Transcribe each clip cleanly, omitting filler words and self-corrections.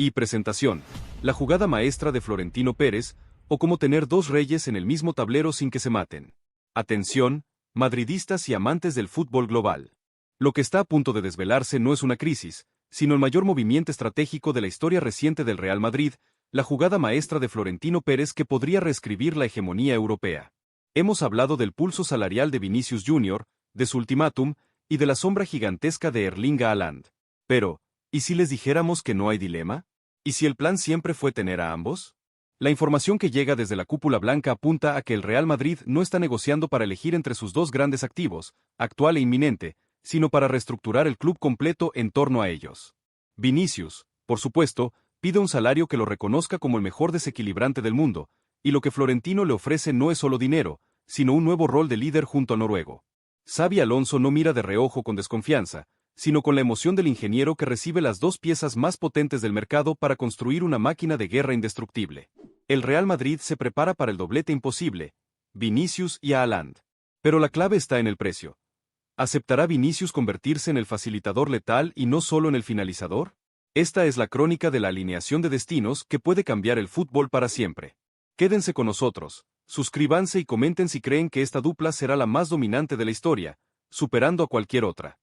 Y presentación. La jugada maestra de Florentino Pérez, o cómo tener dos reyes en el mismo tablero sin que se maten. Atención, madridistas y amantes del fútbol global. Lo que está a punto de desvelarse no es una crisis, sino el mayor movimiento estratégico de la historia reciente del Real Madrid, la jugada maestra de Florentino Pérez que podría reescribir la hegemonía europea. Hemos hablado del pulso salarial de Vinicius Jr., de su ultimátum, y de la sombra gigantesca de Erling Haaland. Pero, ¿y si les dijéramos que no hay dilema? ¿Y si el plan siempre fue tener a ambos? La información que llega desde la cúpula blanca apunta a que el Real Madrid no está negociando para elegir entre sus dos grandes activos, actual e inminente, sino para reestructurar el club completo en torno a ellos. Vinicius, por supuesto, pide un salario que lo reconozca como el mejor desequilibrante del mundo, y lo que Florentino le ofrece no es solo dinero, sino un nuevo rol de líder junto al noruego. Xabi Alonso no mira de reojo con desconfianza, sino con la emoción del ingeniero que recibe las dos piezas más potentes del mercado para construir una máquina de guerra indestructible. El Real Madrid se prepara para el doblete imposible, Vinicius y Haaland. Pero la clave está en el precio. ¿Aceptará Vinicius convertirse en el facilitador letal y no solo en el finalizador? Esta es la crónica de la alineación de destinos que puede cambiar el fútbol para siempre. Quédense con nosotros, suscríbanse y comenten si creen que esta dupla será la más dominante de la historia, superando a cualquier otra.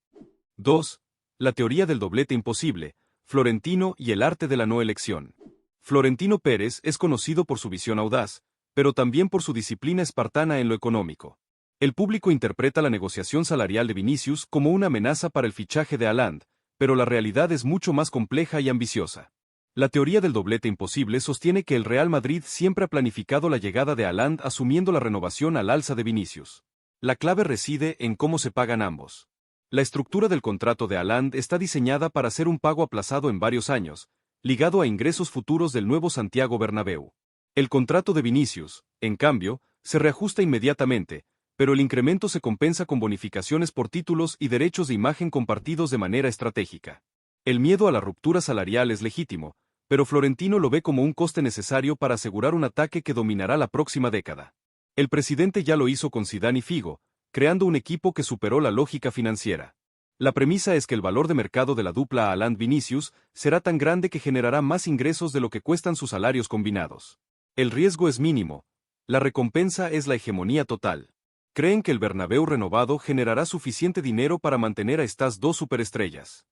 2. La teoría del doblete imposible, Florentino y el arte de la no elección. Florentino Pérez es conocido por su visión audaz, pero también por su disciplina espartana en lo económico. El público interpreta la negociación salarial de Vinicius como una amenaza para el fichaje de Haaland, pero la realidad es mucho más compleja y ambiciosa. La teoría del doblete imposible sostiene que el Real Madrid siempre ha planificado la llegada de Haaland asumiendo la renovación al alza de Vinicius. La clave reside en cómo se pagan ambos. La estructura del contrato de Haaland está diseñada para ser un pago aplazado en varios años, ligado a ingresos futuros del nuevo Santiago Bernabéu. El contrato de Vinicius, en cambio, se reajusta inmediatamente, pero el incremento se compensa con bonificaciones por títulos y derechos de imagen compartidos de manera estratégica. El miedo a la ruptura salarial es legítimo, pero Florentino lo ve como un coste necesario para asegurar un ataque que dominará la próxima década. El presidente ya lo hizo con Zidane y Figo, creando un equipo que superó la lógica financiera. La premisa es que el valor de mercado de la dupla Haaland-Vinicius será tan grande que generará más ingresos de lo que cuestan sus salarios combinados. El riesgo es mínimo. La recompensa es la hegemonía total. Creen que el Bernabéu renovado generará suficiente dinero para mantener a estas dos superestrellas.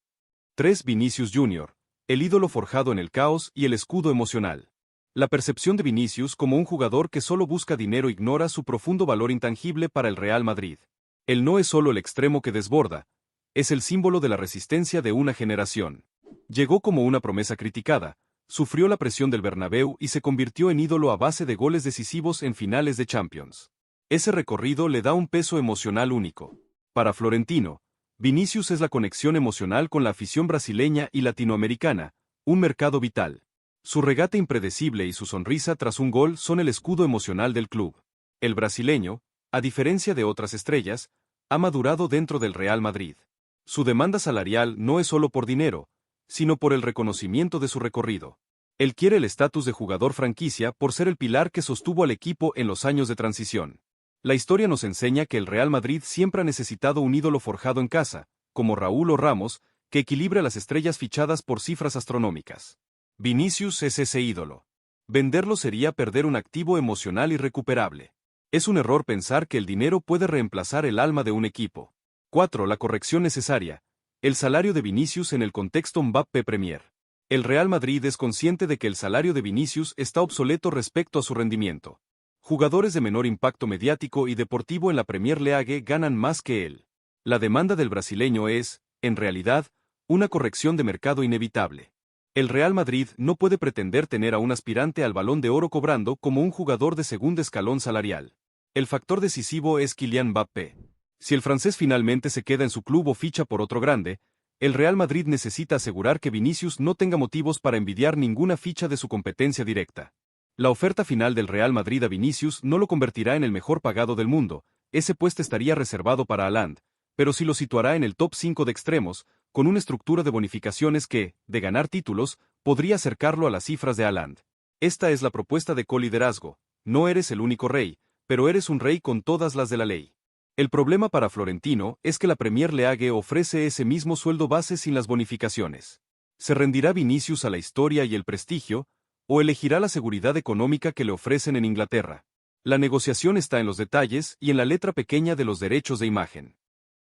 3. Vinicius Jr., el ídolo forjado en el caos y el escudo emocional. La percepción de Vinicius como un jugador que solo busca dinero ignora su profundo valor intangible para el Real Madrid. Él no es solo el extremo que desborda, es el símbolo de la resistencia de una generación. Llegó como una promesa criticada, sufrió la presión del Bernabéu y se convirtió en ídolo a base de goles decisivos en finales de Champions. Ese recorrido le da un peso emocional único. Para Florentino, Vinicius es la conexión emocional con la afición brasileña y latinoamericana, un mercado vital. Su regate impredecible y su sonrisa tras un gol son el escudo emocional del club. El brasileño, a diferencia de otras estrellas, ha madurado dentro del Real Madrid. Su demanda salarial no es solo por dinero, sino por el reconocimiento de su recorrido. Él quiere el estatus de jugador franquicia por ser el pilar que sostuvo al equipo en los años de transición. La historia nos enseña que el Real Madrid siempre ha necesitado un ídolo forjado en casa, como Raúl o Ramos, que equilibre a las estrellas fichadas por cifras astronómicas. Vinicius es ese ídolo. Venderlo sería perder un activo emocional irrecuperable. Es un error pensar que el dinero puede reemplazar el alma de un equipo. 4. La corrección necesaria. El salario de Vinicius en el contexto Mbappé Premier. El Real Madrid es consciente de que el salario de Vinicius está obsoleto respecto a su rendimiento. Jugadores de menor impacto mediático y deportivo en la Premier League ganan más que él. La demanda del brasileño es, en realidad, una corrección de mercado inevitable. El Real Madrid no puede pretender tener a un aspirante al Balón de Oro cobrando como un jugador de segundo escalón salarial. El factor decisivo es Kylian Mbappé. Si el francés finalmente se queda en su club o ficha por otro grande, el Real Madrid necesita asegurar que Vinicius no tenga motivos para envidiar ninguna ficha de su competencia directa. La oferta final del Real Madrid a Vinicius no lo convertirá en el mejor pagado del mundo, ese puesto estaría reservado para Haaland, pero sí lo situará en el top 5 de extremos, con una estructura de bonificaciones que, de ganar títulos, podría acercarlo a las cifras de Haaland. Esta es la propuesta de coliderazgo. No eres el único rey, pero eres un rey con todas las de la ley. El problema para Florentino es que la Premier League ofrece ese mismo sueldo base sin las bonificaciones. ¿Se rendirá Vinicius a la historia y el prestigio, o elegirá la seguridad económica que le ofrecen en Inglaterra? La negociación está en los detalles y en la letra pequeña de los derechos de imagen.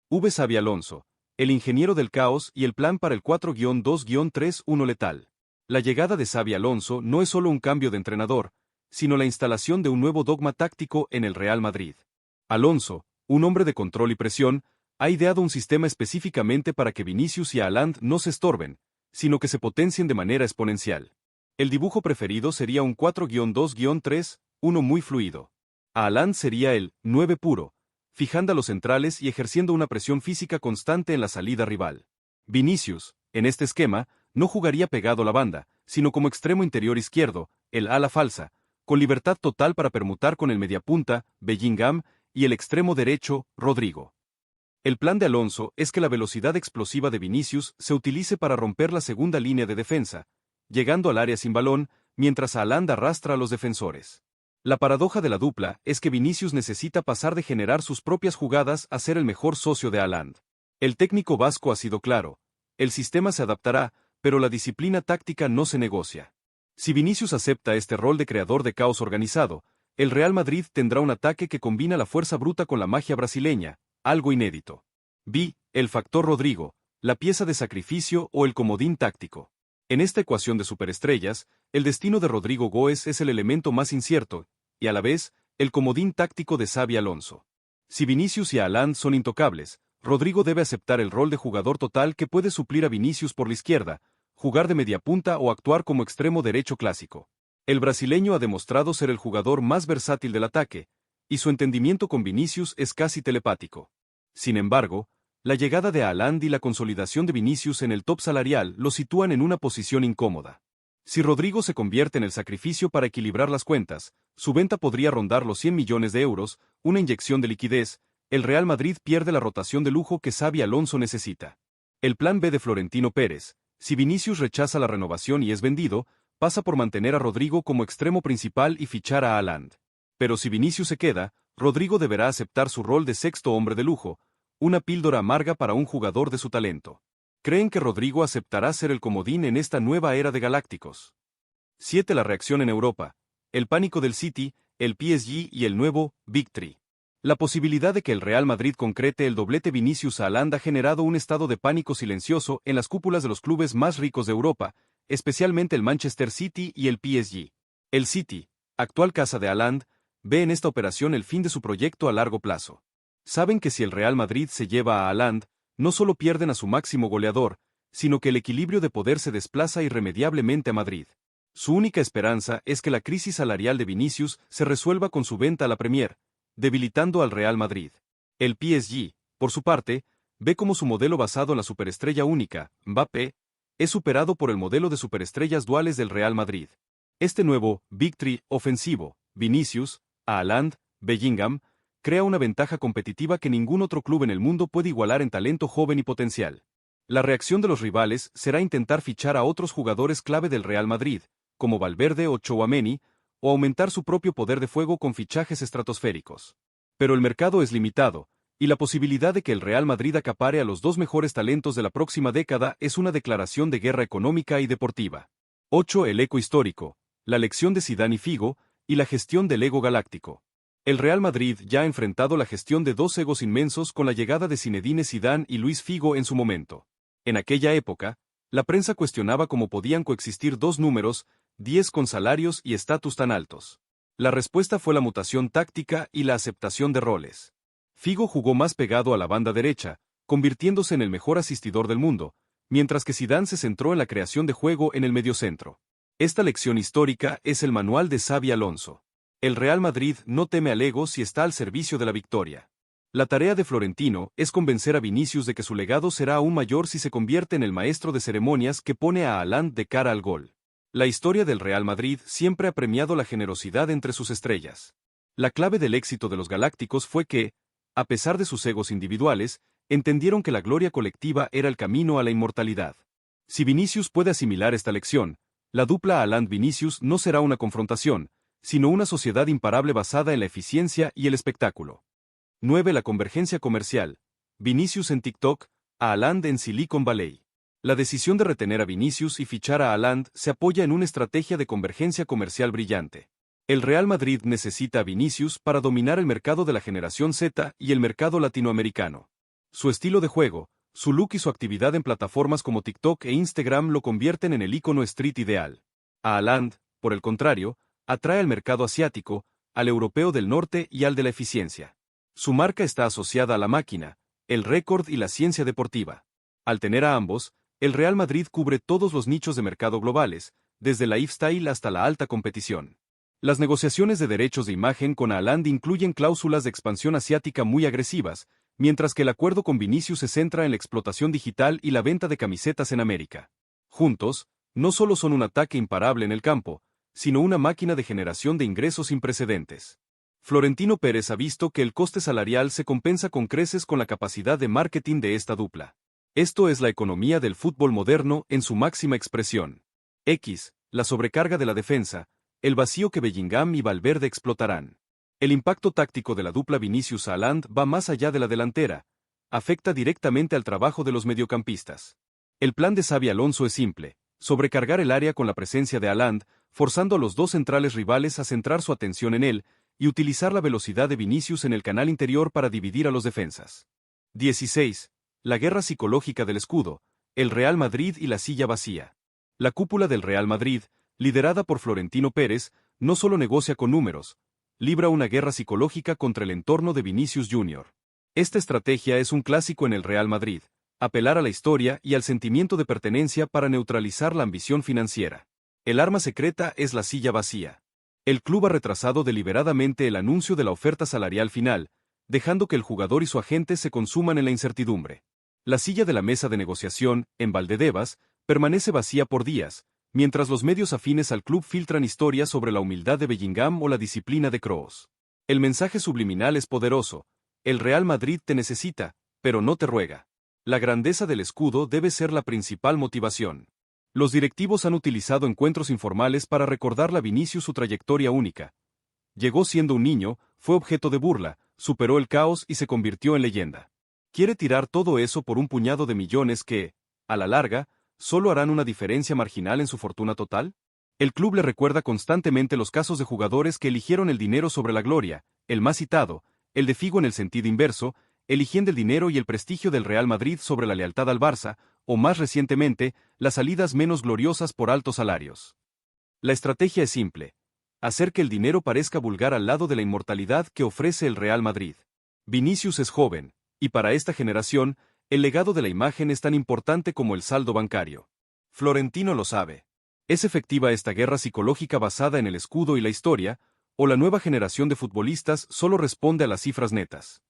Xabi Alonso, el ingeniero del caos y el plan para el 4-2-3-1 letal. La llegada de Xabi Alonso no es solo un cambio de entrenador, sino la instalación de un nuevo dogma táctico en el Real Madrid. Alonso, un hombre de control y presión, ha ideado un sistema específicamente para que Vinicius y Haaland no se estorben, sino que se potencien de manera exponencial. El dibujo preferido sería un 4-2-3-1 muy fluido. Haaland sería el 9 puro, fijando a los centrales y ejerciendo una presión física constante en la salida rival. Vinicius, en este esquema, no jugaría pegado a la banda, sino como extremo interior izquierdo, el ala falsa, con libertad total para permutar con el mediapunta, Bellingham, y el extremo derecho, Rodrigo. El plan de Alonso es que la velocidad explosiva de Vinicius se utilice para romper la segunda línea de defensa, llegando al área sin balón, mientras Haaland arrastra a los defensores. La paradoja de la dupla es que Vinicius necesita pasar de generar sus propias jugadas a ser el mejor socio de Haaland. El técnico vasco ha sido claro: el sistema se adaptará, pero la disciplina táctica no se negocia. Si Vinicius acepta este rol de creador de caos organizado, el Real Madrid tendrá un ataque que combina la fuerza bruta con la magia brasileña, algo inédito. El factor Rodrigo, la pieza de sacrificio o el comodín táctico. En esta ecuación de superestrellas, el destino de Rodrigo Goes es el elemento más incierto, y a la vez, el comodín táctico de Xabi Alonso. Si Vinicius y Haaland son intocables, Rodrigo debe aceptar el rol de jugador total que puede suplir a Vinicius por la izquierda, jugar de mediapunta o actuar como extremo derecho clásico. El brasileño ha demostrado ser el jugador más versátil del ataque, y su entendimiento con Vinicius es casi telepático. Sin embargo, la llegada de Haaland y la consolidación de Vinicius en el top salarial lo sitúan en una posición incómoda. Si Rodrigo se convierte en el sacrificio para equilibrar las cuentas, su venta podría rondar los 100 millones de euros, una inyección de liquidez. El Real Madrid pierde la rotación de lujo que Xabi Alonso necesita. El plan B de Florentino Pérez: si Vinicius rechaza la renovación y es vendido, pasa por mantener a Rodrigo como extremo principal y fichar a Haaland. Pero si Vinicius se queda, Rodrigo deberá aceptar su rol de sexto hombre de lujo, una píldora amarga para un jugador de su talento. ¿Creen que Rodrigo aceptará ser el comodín en esta nueva era de galácticos? 7. La reacción en Europa. El pánico del City, el PSG y el nuevo Big Three. La posibilidad de que el Real Madrid concrete el doblete Vinicius-Haaland ha generado un estado de pánico silencioso en las cúpulas de los clubes más ricos de Europa, especialmente el Manchester City y el PSG. El City, actual casa de Haaland, ve en esta operación el fin de su proyecto a largo plazo. Saben que si el Real Madrid se lleva a Haaland, no solo pierden a su máximo goleador, sino que el equilibrio de poder se desplaza irremediablemente a Madrid. Su única esperanza es que la crisis salarial de Vinicius se resuelva con su venta a la Premier, debilitando al Real Madrid. El PSG, por su parte, ve cómo su modelo basado en la superestrella única, Mbappé, es superado por el modelo de superestrellas duales del Real Madrid. Este nuevo Big Three ofensivo, Vinicius, Haaland, Bellingham, crea una ventaja competitiva que ningún otro club en el mundo puede igualar en talento joven y potencial. La reacción de los rivales será intentar fichar a otros jugadores clave del Real Madrid, como Valverde o Tchouaméni, o aumentar su propio poder de fuego con fichajes estratosféricos. Pero el mercado es limitado, y la posibilidad de que el Real Madrid acapare a los dos mejores talentos de la próxima década es una declaración de guerra económica y deportiva. 8. El eco histórico, la lección de Zidane y Figo, y la gestión del ego galáctico. El Real Madrid ya ha enfrentado la gestión de dos egos inmensos con la llegada de Zinedine Zidane y Luis Figo en su momento. En aquella época, la prensa cuestionaba cómo podían coexistir dos números 10 con salarios y estatus tan altos. La respuesta fue la mutación táctica y la aceptación de roles. Figo jugó más pegado a la banda derecha, convirtiéndose en el mejor asistidor del mundo, mientras que Zidane se centró en la creación de juego en el mediocentro. Esta lección histórica es el manual de Xabi Alonso. El Real Madrid no teme al ego si está al servicio de la victoria. La tarea de Florentino es convencer a Vinicius de que su legado será aún mayor si se convierte en el maestro de ceremonias que pone a Haaland de cara al gol. La historia del Real Madrid siempre ha premiado la generosidad entre sus estrellas. La clave del éxito de los Galácticos fue que, a pesar de sus egos individuales, entendieron que la gloria colectiva era el camino a la inmortalidad. Si Vinicius puede asimilar esta lección, la dupla Haaland-Vinicius no será una confrontación, sino una sociedad imparable basada en la eficiencia y el espectáculo. 9. La convergencia comercial. Vinicius en TikTok, Haaland en Silicon Valley. La decisión de retener a Vinicius y fichar a Haaland se apoya en una estrategia de convergencia comercial brillante. El Real Madrid necesita a Vinicius para dominar el mercado de la generación Z y el mercado latinoamericano. Su estilo de juego, su look y su actividad en plataformas como TikTok e Instagram lo convierten en el ícono street ideal. A Haaland, por el contrario, atrae al mercado asiático, al europeo del norte y al de la eficiencia. Su marca está asociada a la máquina, el récord y la ciencia deportiva. Al tener a ambos, el Real Madrid cubre todos los nichos de mercado globales, desde la lifestyle hasta la alta competición. Las negociaciones de derechos de imagen con Haaland incluyen cláusulas de expansión asiática muy agresivas, mientras que el acuerdo con Vinicius se centra en la explotación digital y la venta de camisetas en América. Juntos, no solo son un ataque imparable en el campo, sino una máquina de generación de ingresos sin precedentes. Florentino Pérez ha visto que el coste salarial se compensa con creces con la capacidad de marketing de esta dupla. Esto es la economía del fútbol moderno en su máxima expresión. La sobrecarga de la defensa, el vacío que Bellingham y Valverde explotarán. El impacto táctico de la dupla Vinicius-Haaland va más allá de la delantera, afecta directamente al trabajo de los mediocampistas. El plan de Xabi Alonso es simple, sobrecargar el área con la presencia de Haaland, forzando a los dos centrales rivales a centrar su atención en él, y utilizar la velocidad de Vinicius en el canal interior para dividir a los defensas. 16. La guerra psicológica del escudo, el Real Madrid y la silla vacía. La cúpula del Real Madrid, liderada por Florentino Pérez, no solo negocia con números, libra una guerra psicológica contra el entorno de Vinicius Jr. Esta estrategia es un clásico en el Real Madrid, apelar a la historia y al sentimiento de pertenencia para neutralizar la ambición financiera. El arma secreta es la silla vacía. El club ha retrasado deliberadamente el anuncio de la oferta salarial final, dejando que el jugador y su agente se consuman en la incertidumbre. La silla de la mesa de negociación, en Valdebebas, permanece vacía por días, mientras los medios afines al club filtran historias sobre la humildad de Bellingham o la disciplina de Kroos. El mensaje subliminal es poderoso: el Real Madrid te necesita, pero no te ruega. La grandeza del escudo debe ser la principal motivación. Los directivos han utilizado encuentros informales para recordarle a Vinicius su trayectoria única. Llegó siendo un niño, fue objeto de burla, superó el caos y se convirtió en leyenda. Quiere tirar todo eso por un puñado de millones que, a la larga, ¿solo harán una diferencia marginal en su fortuna total? El club le recuerda constantemente los casos de jugadores que eligieron el dinero sobre la gloria, el más citado, el de Figo en el sentido inverso, eligiendo el dinero y el prestigio del Real Madrid sobre la lealtad al Barça, o más recientemente, las salidas menos gloriosas por altos salarios. La estrategia es simple: hacer que el dinero parezca vulgar al lado de la inmortalidad que ofrece el Real Madrid. Vinicius es joven, y para esta generación, el legado de la imagen es tan importante como el saldo bancario. Florentino lo sabe. ¿Es efectiva esta guerra psicológica basada en el escudo y la historia, o la nueva generación de futbolistas solo responde a las cifras netas?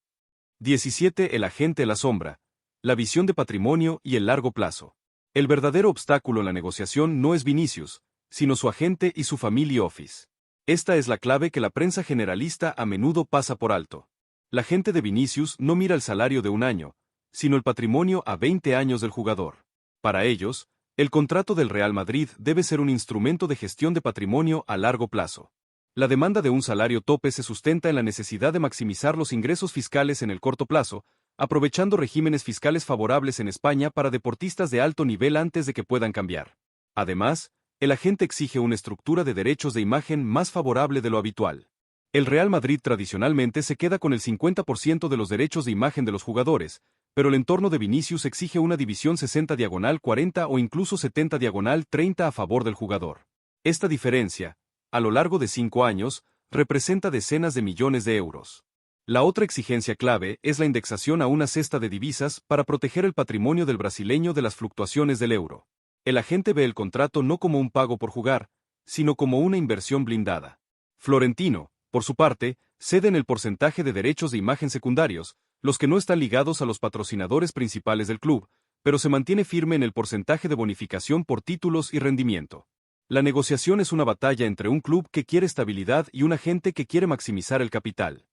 17. El agente en la sombra, la visión de patrimonio y el largo plazo. El verdadero obstáculo en la negociación no es Vinicius, sino su agente y su family office. Esta es la clave que la prensa generalista a menudo pasa por alto. La agente de Vinicius no mira el salario de un año, sino el patrimonio a 20 años del jugador. Para ellos, el contrato del Real Madrid debe ser un instrumento de gestión de patrimonio a largo plazo. La demanda de un salario tope se sustenta en la necesidad de maximizar los ingresos fiscales en el corto plazo, aprovechando regímenes fiscales favorables en España para deportistas de alto nivel antes de que puedan cambiar. Además, el agente exige una estructura de derechos de imagen más favorable de lo habitual. El Real Madrid tradicionalmente se queda con el 50% de los derechos de imagen de los jugadores, pero el entorno de Vinicius exige una división 60/40 o incluso 70/30 a favor del jugador. Esta diferencia, a lo largo de 5 años, representa decenas de millones de euros. La otra exigencia clave es la indexación a una cesta de divisas para proteger el patrimonio del brasileño de las fluctuaciones del euro. El agente ve el contrato no como un pago por jugar, sino como una inversión blindada. Florentino, por su parte, cede en el porcentaje de derechos de imagen secundarios, los que no están ligados a los patrocinadores principales del club, pero se mantiene firme en el porcentaje de bonificación por títulos y rendimiento. La negociación es una batalla entre un club que quiere estabilidad y un agente que quiere maximizar el capital.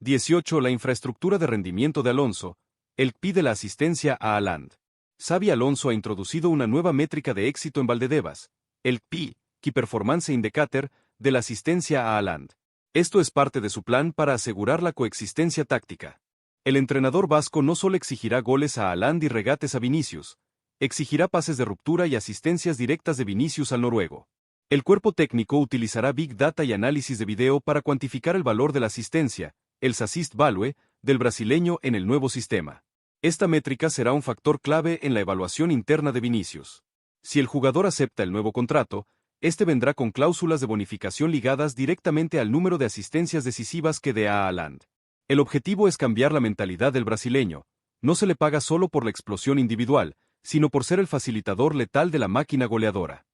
18. La infraestructura de rendimiento de Alonso. Él pide la asistencia a Haaland. Xabi Alonso ha introducido una nueva métrica de éxito en Valdebebas, el Key Performance Indicator, de la asistencia a Haaland. Esto es parte de su plan para asegurar la coexistencia táctica. El entrenador vasco no solo exigirá goles a Haaland y regates a Vinicius, Exigirá pases de ruptura y asistencias directas de Vinicius al noruego. El cuerpo técnico utilizará Big Data y análisis de video para cuantificar el valor de la asistencia, el assist value, del brasileño en el nuevo sistema. Esta métrica será un factor clave en la evaluación interna de Vinicius. Si el jugador acepta el nuevo contrato, este vendrá con cláusulas de bonificación ligadas directamente al número de asistencias decisivas que dé a Haaland. El objetivo es cambiar la mentalidad del brasileño. No se le paga solo por la explosión individual, sino por ser el facilitador letal de la máquina goleadora.